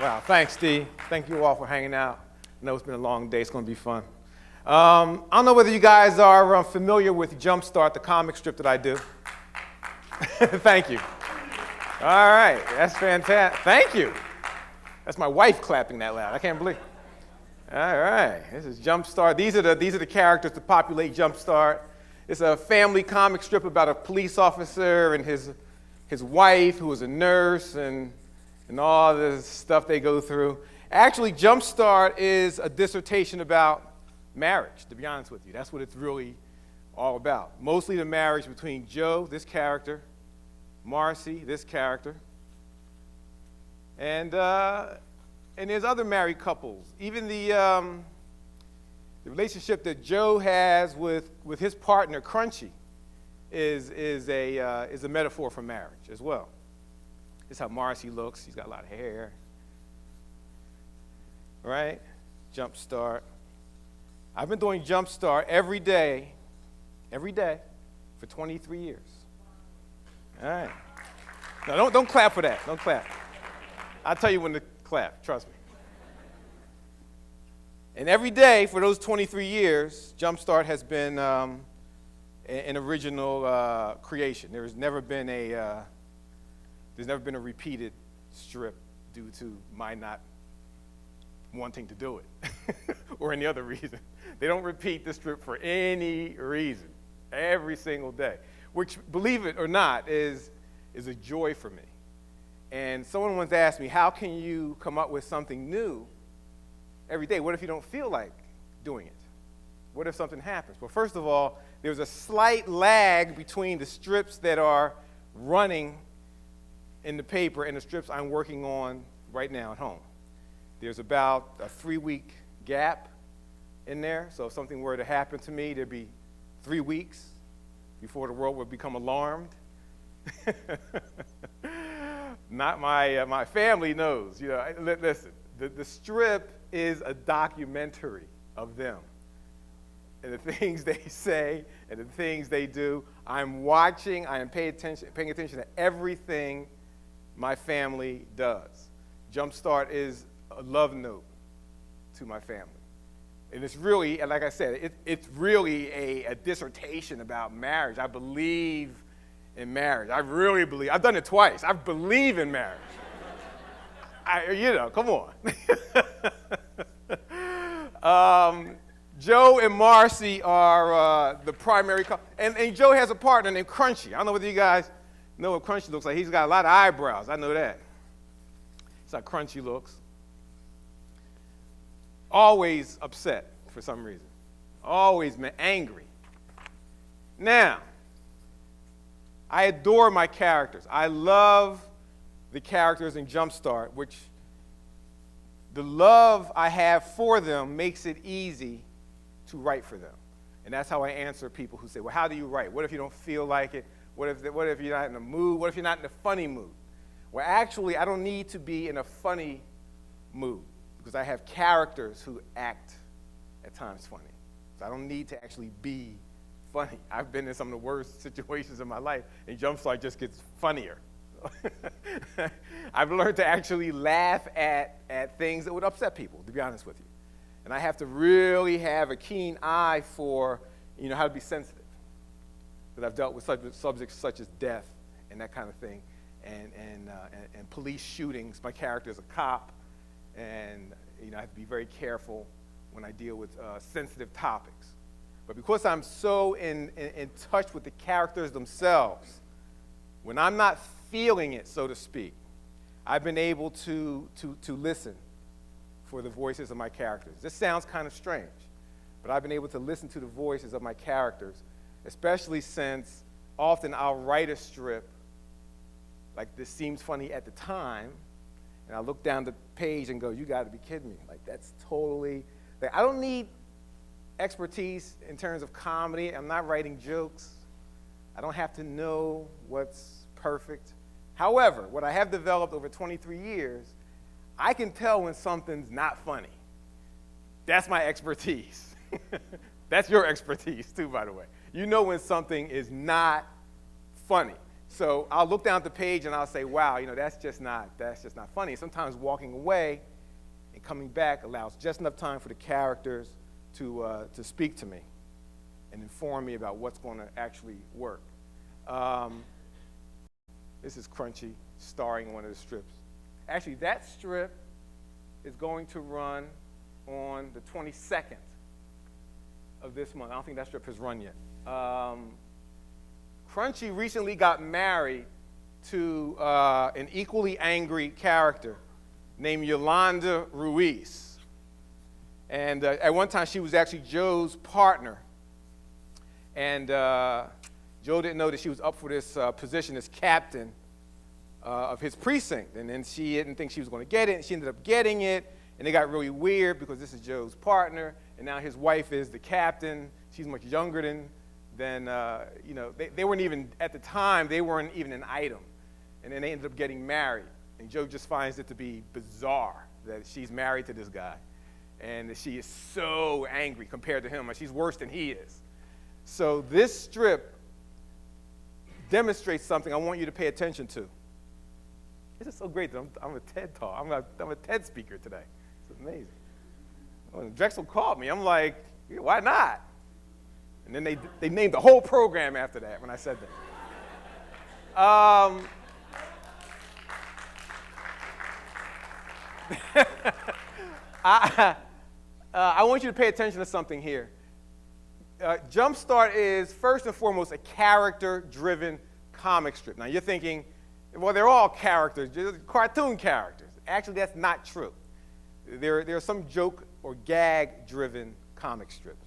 Wow, thanks, Steve. Thank you all for hanging out. I know it's been a long day. It's going to be fun. I don't know whether you guys are familiar with Jumpstart, the comic strip that I do. Thank you. All right, that's fantastic. Thank you. That's my wife clapping that loud. I can't believe. All right, this is Jumpstart. These are the characters to populate Jumpstart. It's a family comic strip about a police officer and his wife, who is a nurse, and all the stuff they go through. Actually, Jumpstart is a dissertation about marriage, to be honest with you. That's what it's really all about. Mostly the marriage between Joe, this character, Marcy, this character, and there's other married couples. Even the relationship that Joe has with his partner, Crunchy, is a metaphor for marriage as well. This is how Marcy looks. She's got a lot of hair. Right? Jumpstart. I've been doing Jumpstart every day, for 23 years. All right. No, don't clap for that. Don't clap. I'll tell you when to clap. Trust me. And every day for those 23 years, Jumpstart has been an original creation. There's never been a repeated strip due to my not wanting to do it or any other reason. They don't repeat the strip for any reason every single day, which, believe it or not, is a joy for me. And someone once asked me, how can you come up with something new every day? What if you don't feel like doing it? What if something happens? Well, first of all, there's a slight lag between the strips that are running in the paper and the strips I'm working on right now at home. There's about a 3-week gap in there, so if something were to happen to me, there'd be 3 weeks before the world would become alarmed. Not my family knows. You know, listen, the strip is a documentary of them and the things they say and the things they do. I'm watching, I am paying attention to everything my family does. Jumpstart is a love note to my family. And it's really, like I said, it's really a dissertation about marriage. I believe in marriage. I really believe. I've done it twice. I believe in marriage. Come on. Joe and Marcy are the primary couple. And Joe has a partner named Crunchy. I don't know whether you guys know what Crunchy looks like. He's got a lot of eyebrows. I know that. That's how Crunchy looks. Always upset for some reason. Always angry. Now, I adore my characters. I love the characters in Jumpstart, which the love I have for them makes it easy to write for them. And that's how I answer people who say, well, how do you write? What if you don't feel like it? What if you're not in the mood? What if you're not in a funny mood? Well, actually, I don't need to be in a funny mood because I have characters who act at times funny. So I don't need to actually be funny. I've been in some of the worst situations in my life, and Jumpstart just gets funnier. I've learned to actually laugh at things that would upset people, to be honest with you. And I have to really have a keen eye for, how to be sensitive. Because I've dealt with subjects such as death and that kind of thing, and police shootings. My character is a cop, and I have to be very careful when I deal with sensitive topics. But because I'm so in touch with the characters themselves, when I'm not feeling it, so to speak, I've been able to listen for the voices of my characters. This sounds kind of strange, but I've been able to listen to the voices of my characters, especially since often I'll write a strip like this seems funny at the time, and I look down the page and go, you got to be kidding me. Like, that's totally, I don't need expertise in terms of comedy. I'm not writing jokes. I don't have to know what's perfect. However, what I have developed over 23 years, I can tell when something's not funny. That's my expertise. That's your expertise too, by the way. You know when something is not funny. So I'll look down at the page and I'll say, wow, that's just not funny. Sometimes walking away and coming back allows just enough time for the characters to speak to me and inform me about what's going to actually work. This is Crunchy starring in one of the strips. Actually, that strip is going to run on the 22nd of this month. I don't think that strip has run yet. Crunchy recently got married to an equally angry character named Yolanda Ruiz. And at one time, she was actually Joe's partner. And Joe didn't know that she was up for this position as captain of his precinct. And then she didn't think she was going to get it, and she ended up getting it. And it got really weird because this is Joe's partner, and now his wife is the captain. She's much younger than they weren't even, at the time, they weren't even an item. And then they ended up getting married. And Joe just finds it to be bizarre that she's married to this guy. And that she is so angry compared to him. She's worse than he is. So this strip demonstrates something I want you to pay attention to. This is so great that I'm a TED Talk. I'm a TED speaker today. It's amazing. When Drexel called me, I'm like, yeah, why not? And then they named the whole program after that when I said that. I want you to pay attention to something here. Jumpstart is, first and foremost, a character-driven comic strip. Now, you're thinking, well, they're all characters, cartoon characters. Actually, that's not true. There are some joke or gag-driven comic strips.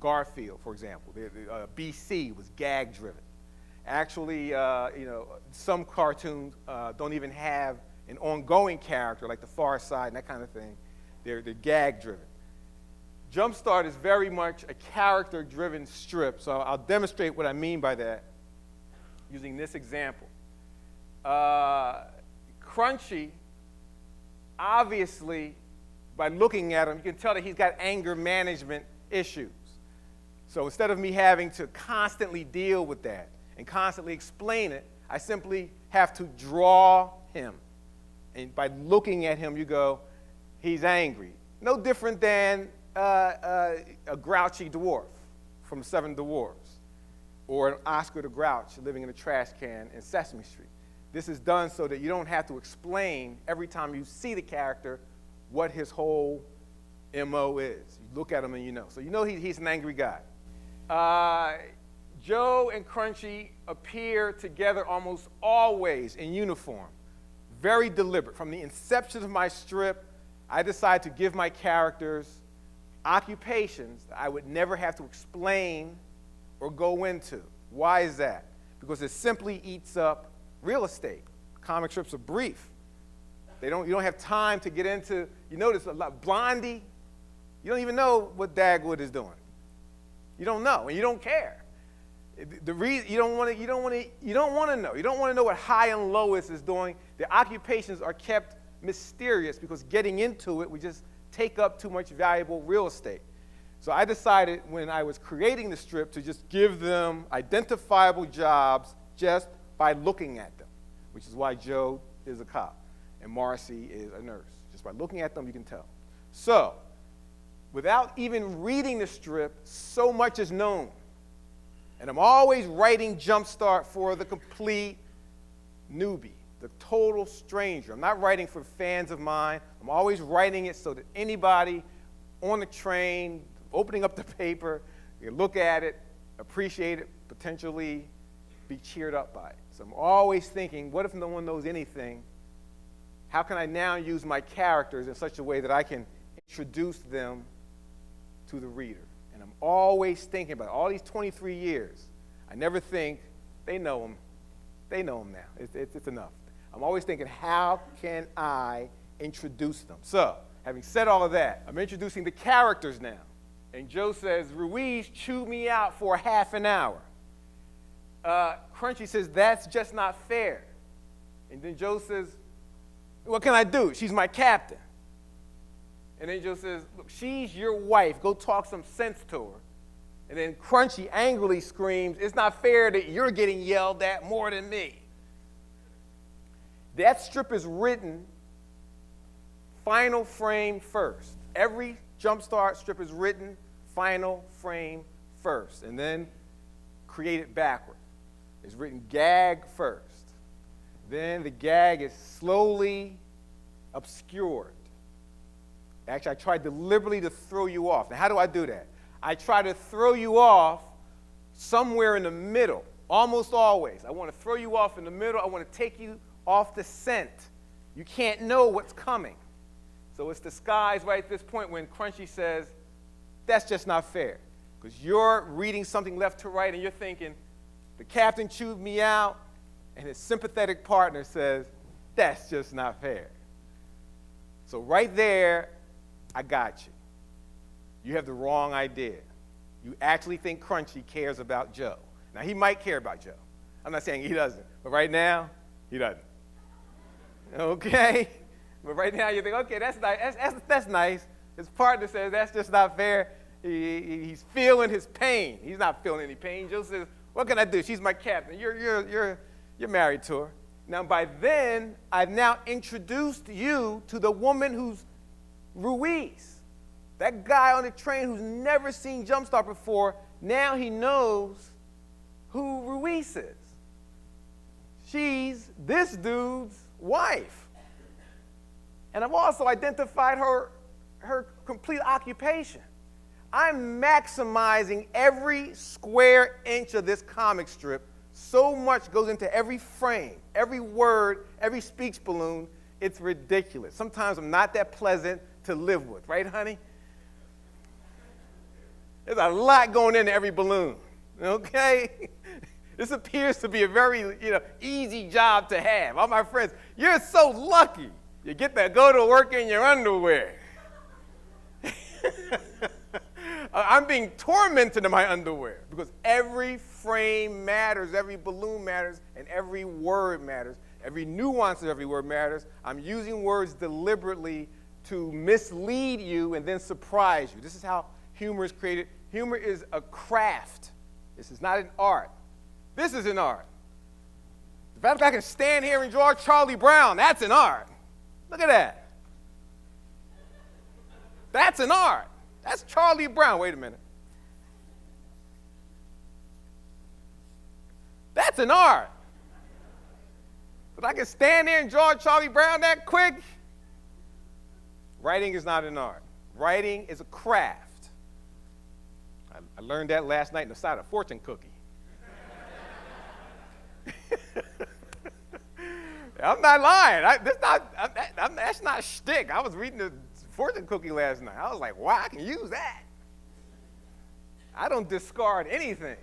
Garfield, for example. BC was gag-driven. Actually, some cartoons don't even have an ongoing character, like The Far Side and that kind of thing. They're gag-driven. Jumpstart is very much a character-driven strip, so I'll demonstrate what I mean by that using this example. Crunchy, obviously, by looking at him, you can tell that he's got anger management issues. So instead of me having to constantly deal with that and constantly explain it, I simply have to draw him. And by looking at him, you go, he's angry. No different than a grouchy dwarf from Seven Dwarfs, or an Oscar the Grouch living in a trash can in Sesame Street. This is done so that you don't have to explain every time you see the character what his whole MO is. You look at him and you know. So you know he's an angry guy. Joe and Crunchy appear together almost always in uniform. Very deliberate. From the inception of my strip, I decided to give my characters occupations that I would never have to explain or go into. Why is that? Because it simply eats up real estate. Comic strips are brief. You don't have time to get into, you notice a lot, Blondie, you don't even know what Dagwood is doing. You don't know, and you don't care. The reason you don't want to know. You don't want to know what High and Lois is doing. Their occupations are kept mysterious because getting into it would just take up too much valuable real estate. So I decided when I was creating the strip to just give them identifiable jobs just by looking at them, which is why Joe is a cop and Marcy is a nurse. Just by looking at them, you can tell. So, without even reading the strip, so much is known. And I'm always writing Jumpstart for the complete newbie, the total stranger. I'm not writing for fans of mine. I'm always writing it so that anybody on the train, opening up the paper, you can look at it, appreciate it, potentially be cheered up by it. So I'm always thinking, what if no one knows anything? How can I now use my characters in such a way that I can introduce them to the reader? And I'm always thinking about it. All these 23 years, I never think, they know him. They know him now. It's enough. I'm always thinking, how can I introduce them? So, having said all of that, I'm introducing the characters now. And Joe says, Ruiz chewed me out for a half an hour. Crunchy says, that's just not fair. And then Joe says, what can I do? She's my captain. And then Joe says, look, she's your wife. Go talk some sense to her. And then Crunchy angrily screams, "It's not fair that you're getting yelled at more than me." That strip is written final frame first. Every Jumpstart strip is written final frame first, and then created backward. It's written gag first. Then the gag is slowly obscured. Actually, I tried deliberately to throw you off. Now, how do I do that? I try to throw you off somewhere in the middle, almost always. I want to throw you off in the middle. I want to take you off the scent. You can't know what's coming. So it's disguised right at this point when Crunchy says, "That's just not fair." Because you're reading something left to right and you're thinking, the captain chewed me out, and his sympathetic partner says, "That's just not fair." So right there, I got you. You have the wrong idea. You actually think Crunchy cares about Joe. Now, he might care about Joe. I'm not saying he doesn't, but right now, he doesn't. Okay? But right now, you think, okay, that's nice. That's nice. His partner says, "That's just not fair." He's feeling his pain. He's not feeling any pain. Joe says, "What can I do? She's my captain. You're married to her." Now, by then, I've now introduced you to the woman who's Ruiz. That guy on the train who's never seen Jumpstart before, now he knows who Ruiz is. She's this dude's wife. And I've also identified her complete occupation. I'm maximizing every square inch of this comic strip. So much goes into every frame, every word, every speech balloon. It's ridiculous. Sometimes I'm not that pleasant to live with, right, honey? There's a lot going into every balloon, okay? This appears to be a very, easy job to have. All my friends, you're so lucky. You get to go to work in your underwear. I'm being tormented in my underwear because every frame matters, every balloon matters, and every word matters. Every nuance of every word matters. I'm using words deliberately to mislead you and then surprise you. This is how humor is created. Humor is a craft. This is not an art. This is an art. The fact that I can stand here and draw Charlie Brown, that's an art. Look at that. That's an art. That's Charlie Brown. Wait a minute. That's an art. But I can stand there and draw Charlie Brown that quick. Writing is not an art. Writing is a craft. I learned that last night inside a fortune cookie. I'm not lying. That's not shtick. I was reading the fortune cookie last night. I was like, wow, I can use that. I don't discard anything.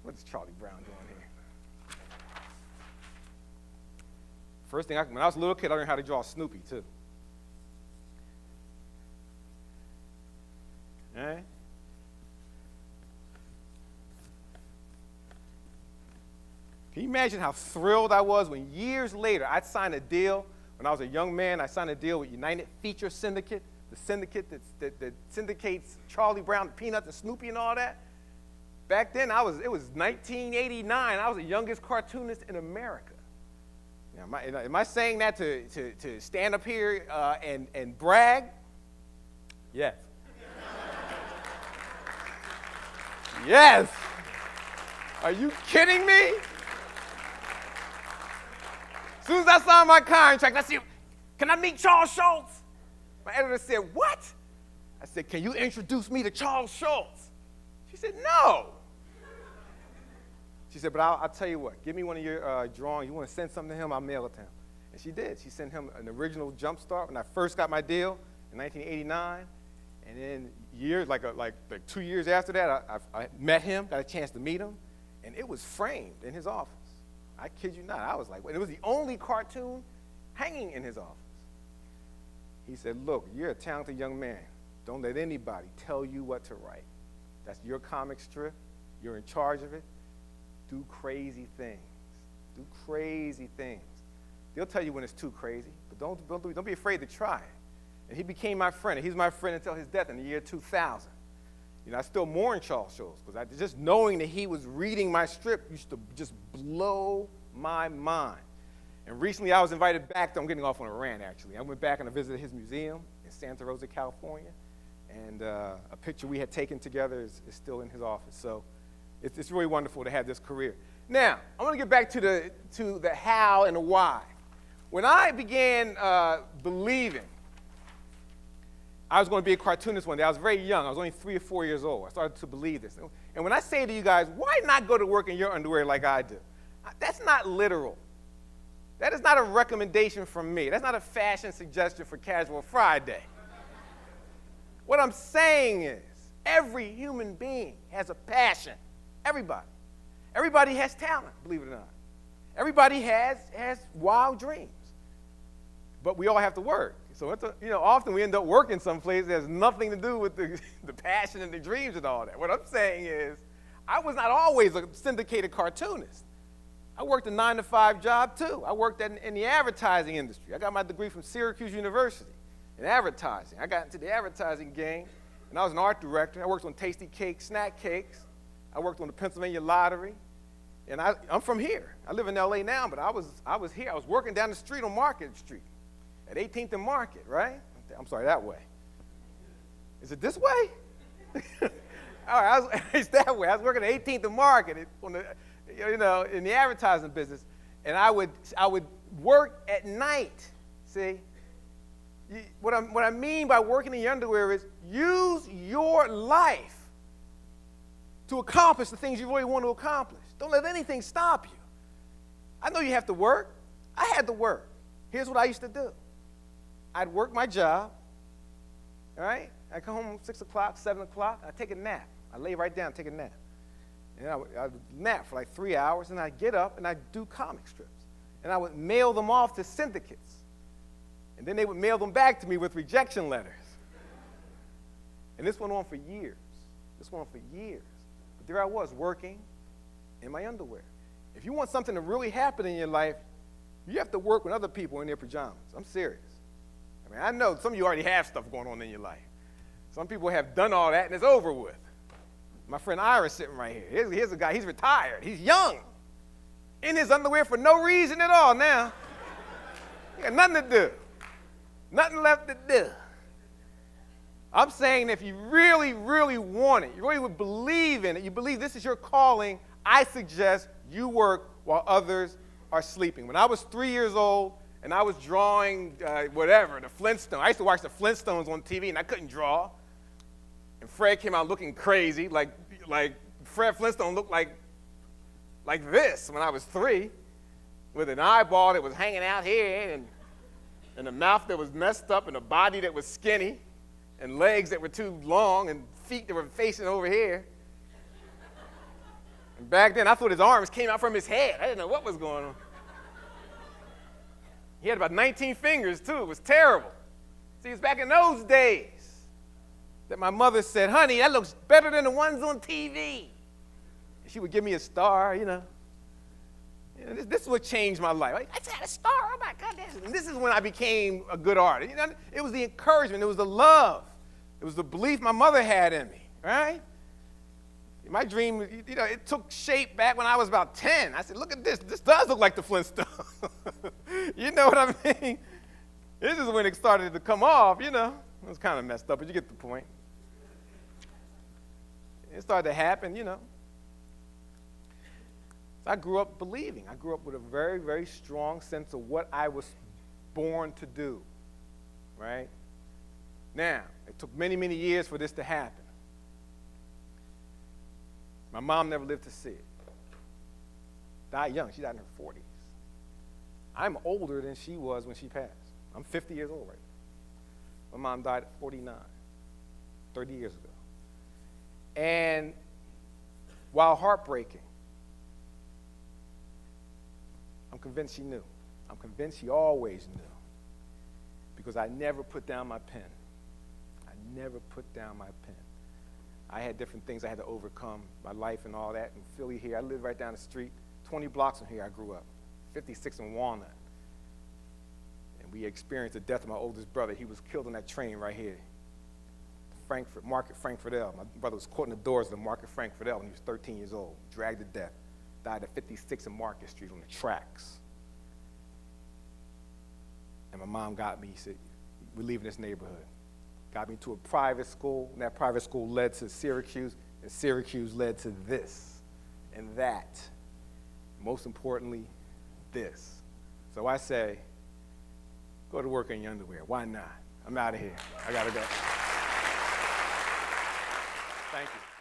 What's Charlie Brown doing here? First thing, when I was a little kid, I learned how to draw Snoopy, too. All right? Can you imagine how thrilled I was when years later I'd signed a deal? When I was a young man, I signed a deal with United Feature Syndicate, the syndicate that syndicates Charlie Brown, Peanuts, and Snoopy and all that. Back then, it was 1989. I was the youngest cartoonist in America. Now, am I saying that to stand up here and brag? Yes. Yes. Are you kidding me? As soon as I signed my contract, I said, "Can I meet Charles Schultz?" My editor said, "What?" I said, "Can you introduce me to Charles Schultz?" She said, "No." She said, "But I'll tell you what. Give me one of your drawings. You want to send something to him? I'll mail it to him." And she did. She sent him an original Jumpstart when I first got my deal in 1989. And then years, like 2 years after that, I met him, got a chance to meet him, and it was framed in his office. I kid you not. I was like, it was the only cartoon hanging in his office. He said, "Look, you're a talented young man. Don't let anybody tell you what to write. That's your comic strip. You're in charge of it. Do crazy things. Do crazy things. They'll tell you when it's too crazy, but don't be afraid to try it." And he became my friend. And he's my friend until his death in the year 2000. You know, I still mourn Charles Schulz because just knowing that he was reading my strip used to just blow my mind. And recently I was invited back. I'm getting off on a rant, actually. I went back and I visited his museum in Santa Rosa, California. And a picture we had taken together is still in his office. So it's really wonderful to have this career. Now, I want to get back to the how and the why. When I began believing I was going to be a cartoonist one day, I was very young. I was only 3 or 4 years old. I started to believe this. And when I say to you guys, why not go to work in your underwear like I do? That's not literal. That is not a recommendation from me. That's not a fashion suggestion for Casual Friday. What I'm saying is, every human being has a passion. Everybody. Everybody has talent, believe it or not. Everybody has wild dreams. But we all have to work. So often we end up working someplace that has nothing to do with the passion and the dreams and all that. What I'm saying is, I was not always a syndicated cartoonist. I worked a 9-to-5 job too. I worked in the advertising industry. I got my degree from Syracuse University in advertising. I got into the advertising game, and I was an art director. I worked on Tasty Cakes, Snack Cakes. I worked on the Pennsylvania Lottery. And I'm from here. I live in LA now, but I was here. I was working down the street on Market Street at 18th and Market, right? I'm sorry, that way. Is it this way? All right, it's that way. I was working at 18th and Market in the advertising business, and I would work at night. See, what I mean by working in your underwear is use your life to accomplish the things you really want to accomplish. Don't let anything stop you. I know you have to work. I had to work. Here's what I used to do. I'd work my job, all right? I'd come home 6 o'clock, 7 o'clock. I'd take a nap. I'd lay right down and take a nap. And I'd nap for like 3 hours, and I'd get up, and I'd do comic strips. And I would mail them off to syndicates. And then they would mail them back to me with rejection letters. And this went on for years. But there I was, working in my underwear. If you want something to really happen in your life, you have to work with other people in their pajamas. I'm serious. I mean, I know some of you already have stuff going on in your life. Some people have done all that, and it's over with. My friend Ira's sitting right here. Here's a guy. He's retired. He's young. In his underwear for no reason at all now. He got nothing to do. Nothing left to do. I'm saying if you really, really want it, you really would believe in it, you believe this is your calling, I suggest you work while others are sleeping. When I was 3 years old and I was drawing the Flintstones, I used to watch the Flintstones on TV and I couldn't draw. And Fred came out looking crazy, like Fred Flintstone looked like this when I was 3, with an eyeball that was hanging out here and a mouth that was messed up and a body that was skinny and legs that were too long and feet that were facing over here. And back then, I thought his arms came out from his head. I didn't know what was going on. He had about 19 fingers, too. It was terrible. See, it was back in those days that my mother said, honey, that looks better than the ones on TV. And she would give me a star, This is what changed my life. I had a star. Oh, my God. This is when I became a good artist. It was the encouragement. It was the love. It was the belief my mother had in me, right? My dream, it took shape back when I was about 10. I said, look at this. This does look like the Flintstones. You know what I mean? This is when it started to come off, It was kind of messed up, but you get the point. It started to happen, I grew up believing. I grew up with a very, very strong sense of what I was born to do, right? Now, it took many, many years for this to happen. My mom never lived to see it. Died young. She died in her 40s. I'm older than she was when she passed. I'm 50 years old right now. My mom died at 49, 30 years ago. And while heartbreaking, I'm convinced she knew. I'm convinced she always knew. Because I never put down my pen. I never put down my pen. I had different things I had to overcome, my life and all that. In Philly here, I lived right down the street. 20 blocks from here I grew up. 56 in Walnut. And We experienced the death of my oldest brother. He was killed on that train right here. Market Frankfurt-L. My brother was caught in the doors of the Market Frankfurt-L when he was 13 years old, dragged to death, died at 56 in Market Street on the tracks. And my mom got me, said, we're leaving this neighborhood. Got me to a private school, and that private school led to Syracuse, and Syracuse led to this and that. Most importantly, this. So I say, go to work in your underwear. Why not? I'm out of here. I gotta go. Thank you.